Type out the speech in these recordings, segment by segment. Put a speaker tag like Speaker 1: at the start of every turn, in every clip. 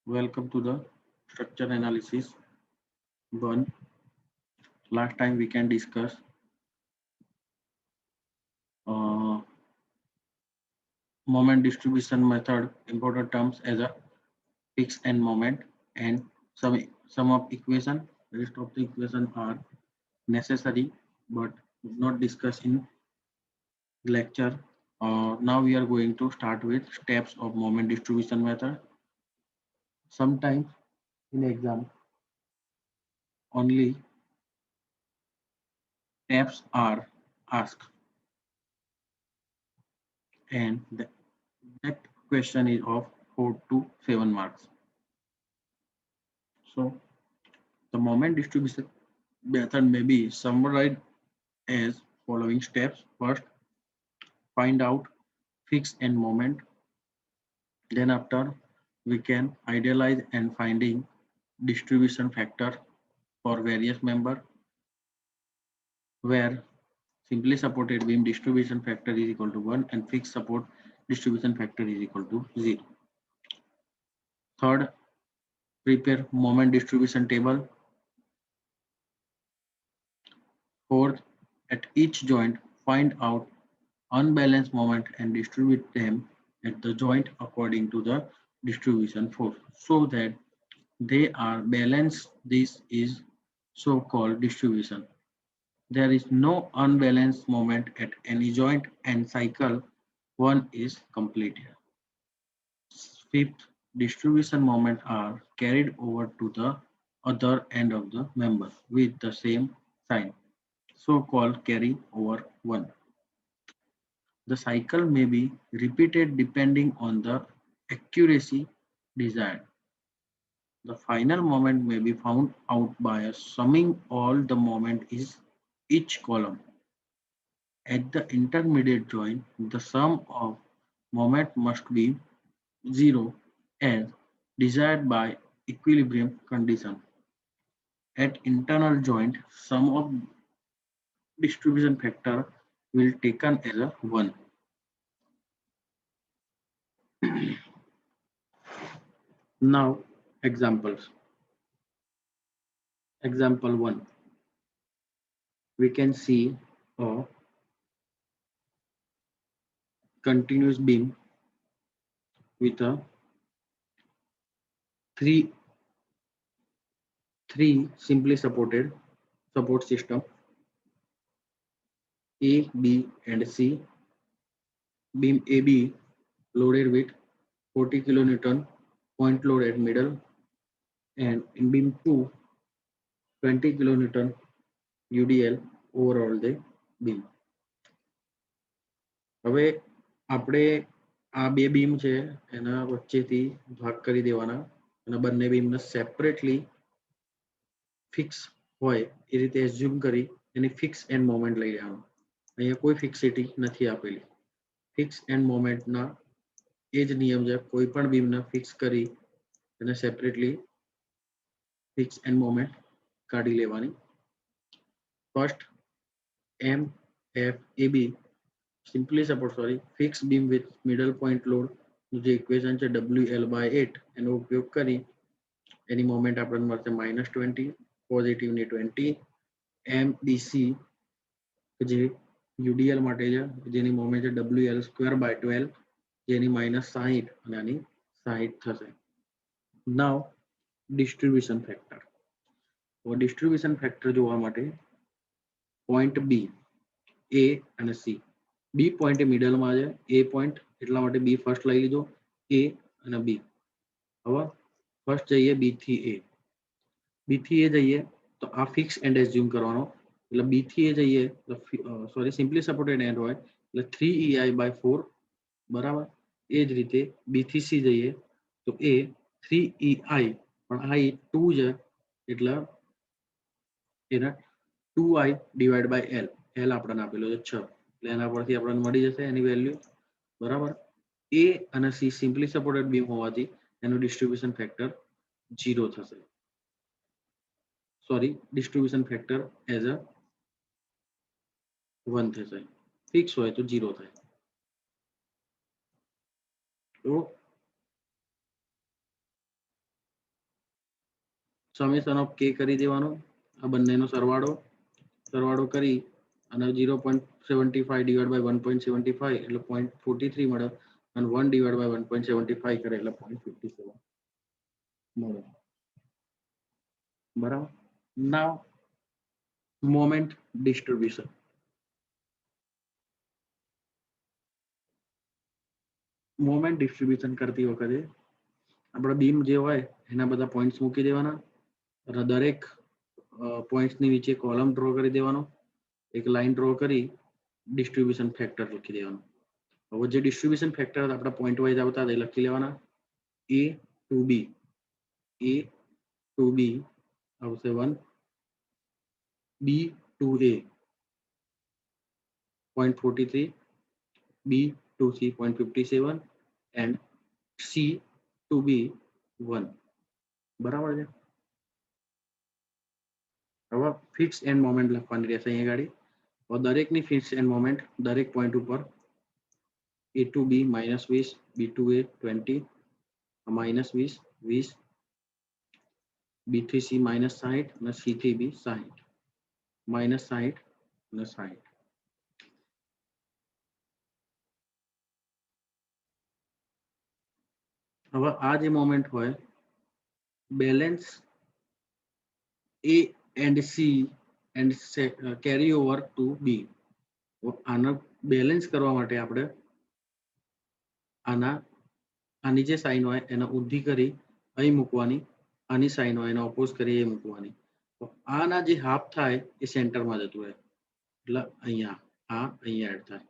Speaker 1: Welcome to the structure analysis 1. Last time we can discuss uh, moment distribution method, important terms as a fixed and moment, and some of equation. Rest of the equation are necessary but not discussed in lecture. Now we are going to start with steps of moment distribution method. Sometimes in exam only steps are asked, and that question is of 4 to 7 marks. So the moment distribution method may be summarized as following steps. First, find out fixed end moment. Then after, we can idealize and finding distribution factor for various member, where simply supported beam distribution factor is equal to 1 and fixed support distribution factor is equal to 0. Third, prepare moment distribution table. Fourth, at each joint, find out unbalanced moment and distribute them at the joint according to the distribution force so that they are balanced. This is so-called distribution. There is no unbalanced moment at any joint and cycle 1 is completed. Fifth, distribution moment are carried over to the other end of the member with the same sign, so-called carry over 1. The cycle may be repeated depending on the accuracy desired. The final moment may be found out by summing all the moment is each column. At the intermediate joint, the sum of moment must be 0 as desired by equilibrium condition. At internal joint, sum of distribution factor will taken as a 1. Now examples. Example 1. We can see a continuous beam with a three simply supported support system A, B, and C. Beam AB loaded with 40 kilonewton, point load at middle, and in beam 2, 20 kilonewton UDL overall the beam. હવે આપણે આ બે beam છે એના વચ્ચેથી ભાગ કરી દેવાના અને બંને બીમને સેપરેટલી ફિક્સ હોય એ રીતે એઝ્યુમ કરી એની ફિક્સ એન્ડ મોમેન્ટ લઈ લેવાનું. અહીંયા કોઈ ફિક્સિટી નથી આપેલી. ફિક્સ એન્ડ મોમેન્ટના એ જ નિયમ છે, કોઈ પણ બીમને ફિક્સ કરી એને સેપરેટલી ફિક્સ એન્ડ મોમેન્ટ કાઢી લેવાની. First MFAB simply support fixed beam with middle point load જે ઇક્વેશન છે WL/8 એનો ઉપયોગ કરી એની મોમેન્ટ આપણને મળશે -20, પોઝિટિવની 20. MBC જે UDL માટે છે જેની મોમેન્ટ છે WL²/12 જેની -60 અને આની 60 થશે. નાઉ ડિસ્ટ્રીબ્યુશન ફેક્ટર. તો ડિસ્ટ્રીબ્યુશન ફેક્ટર જોવા માટે પોઈન્ટ B, A અને C. B પોઈન્ટ મિડલમાં છે, A પોઈન્ટ એટલા માટે B ફર્સ્ટ લઈ લીધો, A અને B. હવે ફર્સ્ટ જઈએ B થી A. B થી A જઈએ તો આ ફિક્સ એન્ડ એઝ્યુમ કરવાનો, એટલે B થી A જઈએ તો સિમ્પલી સપોર્ટેડ એન્ડ હોય એટલે 3EI/4 બરાબર. એ જ રીતે B થી C જઈએ તો A 3EI પણ આ 2 છે એટલે એના 2I/L. L આપણને આપેલો છે 6 એટલે એના પરથી આપણને મળી જશે એની વેલ્યુ બરાબર. A અને C સિમ્પલી સપોર્ટેડ બીમ હોવાથી એનું ડિસ્ટ્રીબ્યુશન ફેક્ટર 0 થશે. Sorry, distribution factor as a 1 થશે. ફિક્સ હોય તો 0 થાય. તો સમેશન ઓફ કે કરી દેવાનો, આ બંનેનો સરવાળો કરી અને 0.75 ડિવાઈડ બાય 1.75 એટલે 0.43 મળે અને 1 ડિવાઈડ બાય 1.75 કરે એટલે 0.57 મળે. બરાબર. નાવ મોમેન્ટ ડિસ્ટ્રીબ્યુશન. મોમેન્ટ ડિસ્ટ્રીબ્યુશન કરતી વખતે આપણે બીમ જે હોય એના બધા પોઈન્ટ્સ મૂકી દેવાના અને દરેક પોઈન્ટ્સની નીચે કોલમ ડ્રો કરી દેવાનો, એક લાઈન ડ્રો કરી ડિસ્ટ્રીબ્યુશન ફેક્ટર લખી દેવાનો. હવે જે ડિસ્ટ્રીબ્યુશન ફેક્ટર આપણા પોઈન્ટ વાઇઝ આવતા એ લખી લેવાના. a to b આવશે 1, b to a 0.43, b to c 0.57 and c to b 1. બરાબર છે. હવે ફિક્સ એન્ડ મોમેન્ટ લખવાની રહેશે અહીંયા ગાડી. હવે દરેકની ફિક્સ એન્ડ મોમેન્ટ દરેક પોઈન્ટ ઉપર a to b -20, b to a 20, -20, 20, b થી c -60 અને c થી b 60, -60 અને 60. હવે આ જે મોમેન્ટ હોય balance a and c and carry over to b. આને બેલેન્સ કરવા માટે આપણે આની જે સાઈન હોય એને ઊંધી કરી અહીં મૂકવાની, આની સાઈન હોય એને ઓપોઝ કરી એ મૂકવાની. તો આના જે હાફ થાય એ સેન્ટરમાં જતું રહે એટલે અહીંયા એડ થાય.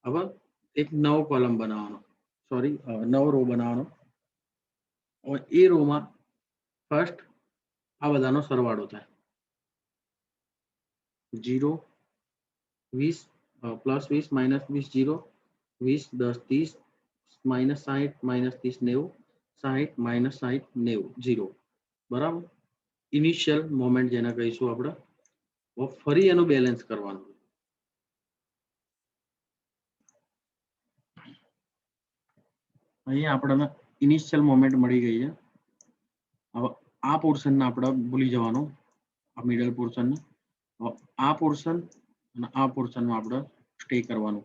Speaker 1: હવે એક નવો કોલમ બનાવવાનો, નવો રો બનાવવાનો. હવે એ રોમાં ફર્સ્ટ આ બધાનો સરવાળો થાય 0, 20, +20, -20, 0, 20, 10, 30, -60, -30, 90, 60, -60, 90, 0. બરાબર. ઇનિશિયલ મોમેન્ટ જેને કહીશું આપણે. ફરી એનું બેલેન્સ કરવાનું. અહીંયા આપણને ઇનિશિયલ મોમેન્ટ મળી ગઈ છે. હવે આ પોર્શનને આપણે ભૂલી જવાનું, આ મિડલ પોર્શન. આ પોર્શન અને આ પોર્શનમાં આપણે સ્ટે કરવાનું.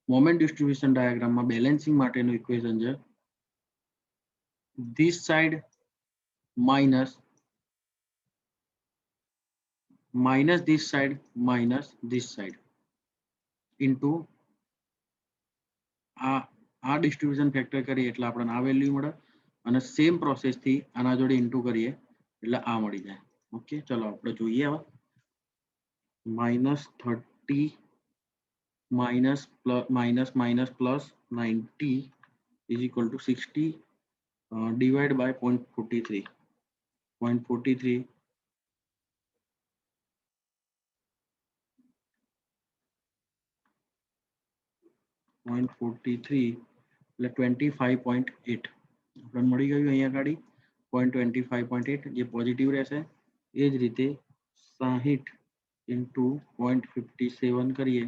Speaker 1: મોમેન્ટ ડિસ્ટ્રીબ્યુશન ડાયાગ્રામમાં બેલેન્સિંગ માટેનું ઇક્વેશન છે this side minus this side minus this side into આ ડિસ્ટ્રીબ્યુશન ફેક્ટર કરીએ એટલે આપણને આ વેલ્યુ મળે અને સેમ પ્રોસેસથી આના જોડે ઇન્ટુ કરીએ એટલે આ મળી જાય. ઓકે, ચલો આપણે જોઈએ. હવે -30 -+90 is equal to 60 divided by 0.43. 0.43 એટલે 25.8 આપણને મળી ગયું. અહીંયા ગાડી 0.25.8 જે પોઝિટિવ રહેશે. એ જ રીતે 60 into 0.57 કરીએ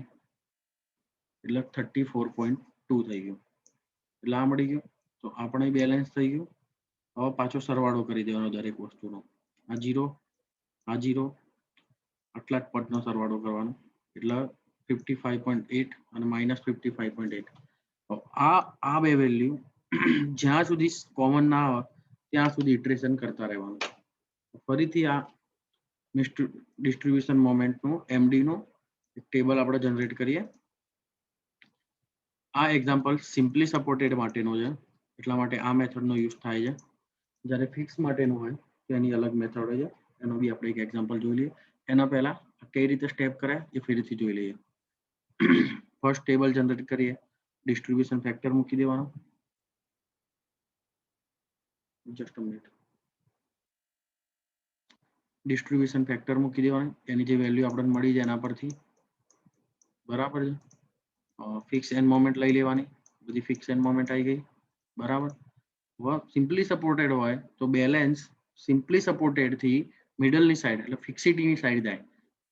Speaker 1: એટલે 34.2 થઈ ગયું. એટલે આ મળી ગયું. તો આપણે બેલેન્સ થઈ ગયું. હવે પાછો સરવાળો કરી દેવાનો દરેક વસ્તુનો. આ 0, આ 0, આટલા જ પટનો સરવાળો કરવાનો એટલે 55.8 અને -55.8. આ બે વેલ્યુ જ્યાં સુધી કોમન ના આવે ત્યાં સુધી ઇટરેશન કરતા રહેવાનું. ફરીથી આ ડિસ્ટ્રીબ્યુશન મોમેન્ટનું એમડીનું ટેબલ આપણે જનરેટ કરીએ. આ એક્ઝામ્પલ સિમ્પલી સપોર્ટેડ માટેનો છે એટલા માટે આ મેથડનો યુઝ થાય છે. જ્યારે ફિક્સ માટેનું હોય તો એની અલગ મેથડ હોય છે. એનો બી આપણે એક એક્ઝામ્પલ જોઈ લઈએ. એના પહેલા કઈ રીતે સ્ટેપ કરે એ ફરીથી જોઈ લઈએ. ફર્સ્ટ ટેબલ જનરેટ કરીએ, ડિસ્ટ્રીબ્યુશન ફેક્ટર મૂકી દેવાનો. Just a minute. Distribution factor મૂકી દેવાનું, એની જે વેલ્યુ આપણને મળી જાય એના પરથી. બરાબર છે. ફિક્સ એન્ડ મોમેન્ટ લઈ લેવાની, બધી ફિક્સ એન્ડ મોમેન્ટ આવી ગઈ. બરાબર. સિમ્પલી સપોર્ટેડ હોય તો બેલેન્સ સિમ્પલી સપોર્ટેડ થી મિડલની સાઈડ એટલે ફિક્સિટીની સાઈડ જાય.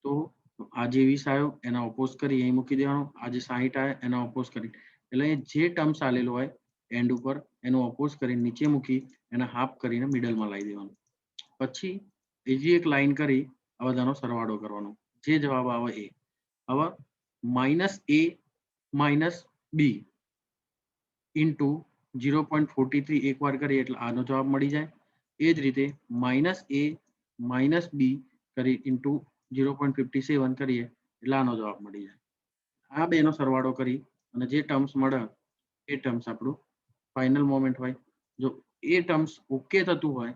Speaker 1: તો આ જે 20 આવ્યો એના ઓપોઝ કરી અહીં મૂકી દેવાનો, આ જે 60 આવે એના ઓપોઝ કરી એટલે જે ટર્મ્સ આલેલો હોય એન્ડ ઉપર એનો ઓપોઝ કરી નીચે મૂકી એને હાફ કરીને મિડલમાં લાવી દેવાનું. પછી બીજી એક લાઈન કરી આ બધાનો સરવાળો કરવાનો, જે જવાબ આવે એ. હવે -a માઇનસ બી ઇન્ટુ 0.43 એકવાર કરીએ એટલે આનો જવાબ મળી જાય. એ જ રીતે -a માઇનસ બી કરી ઇન્ટુ 0.57 કરીએ એટલે આનો જવાબ મળી જાય. આ બેનો સરવાળો કરી અને જે ટર્મ્સ મળે એ ટર્મ્સ આપણું ફાઇનલ મોમેન્ટ હોય. જો એ ટર્મ્સ ઓકે થતું હોય,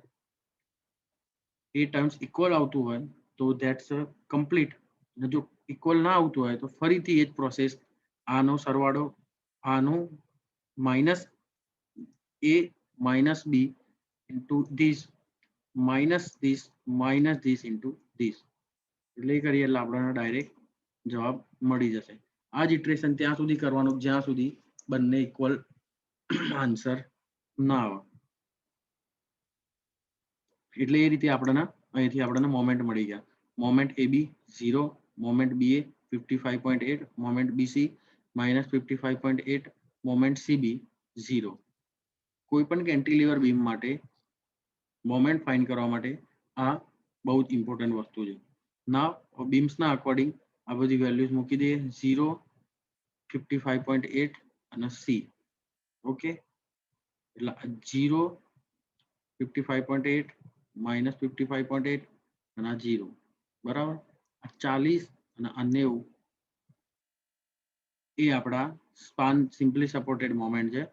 Speaker 1: એ ટર્મ્સ ઇક્વલ આવતું હોય તો ધેટ્સ કમ્પ્લીટ. અને જો ઇક્વલ ના આવતું હોય તો ફરીથી એ જ પ્રોસેસ, આનો સરવાળો, આનું minus a minus B into this minus this into this, એટલે એ કરીએ એટલે આપણને ડાયરેક્ટ જવાબ મળી જશે. આ જ ઇટરેશન ત્યાં સુધી કરવાનું જ્યાં સુધી બંને ઇક્વલ આન્સર ના આવે. એટલે એ રીતે આપણને અહીંથી આપણને મોમેન્ટ મળી ગયા. મોમેન્ટ એ બી 0, મોમેન્ટ બી એ 55.8, મોમેન્ટ બીસી -55.8, મોમેન્ટ સીબી 0. કોઈ પણ કેન્ટિલીવર બીમ માટે મોમેન્ટ ફાઇન્ડ કરવા માટે આ બહુ જ ઇમ્પોર્ટન્ટ વસ્તુ છે. ના બીમ્સના અકોર્ડિંગ આ બધી વેલ્યુઝ મૂકી દઈએ, 0, 55.8 અને સી. ઓકે, એટલે 0, 55.8 -55.8 અને આ 0, બરાબર. આ 40 અને આ 90 એ આપણા સ્પાન સિમ્પલી સપોર્ટેડ મોમેન્ટ છે,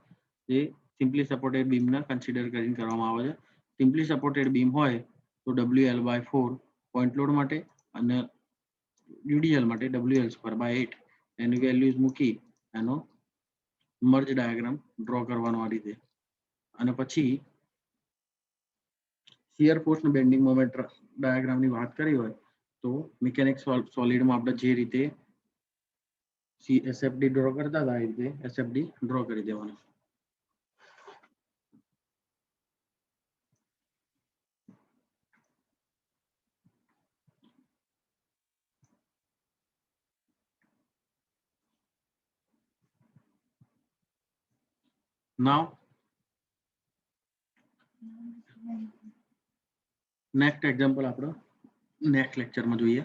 Speaker 1: જે સિમ્પલી સપોર્ટેડ બીમને કન્સિડર કરીને કરવામાં આવે છે. સિમ્પલી સપોર્ટેડ બીમ હોય તો WL/4 પોઈન્ટ લોડ માટે અને UDL માટે WL²/8 એની વેલ્યુઝ મૂકી એનો મર્જ ડાયાગ્રામ ડ્રો કરવાનો આ રીતે. અને પછી શિયર ફોર્સ અને બેન્ડિંગ મોમેન્ટ ડાયાગ્રામની વાત કરી હોય તો મિકેનિક્સ સોલિડમાં આપણે જે રીતે SFD ડ્રો કરતા હતા એ રીતે SFD ડ્રો કરી દેવાનું. નાવ નેક્સ્ટ એક્ઝામ્પલ આપણે નેક્સ્ટ લેક્ચરમાં જોઈએ.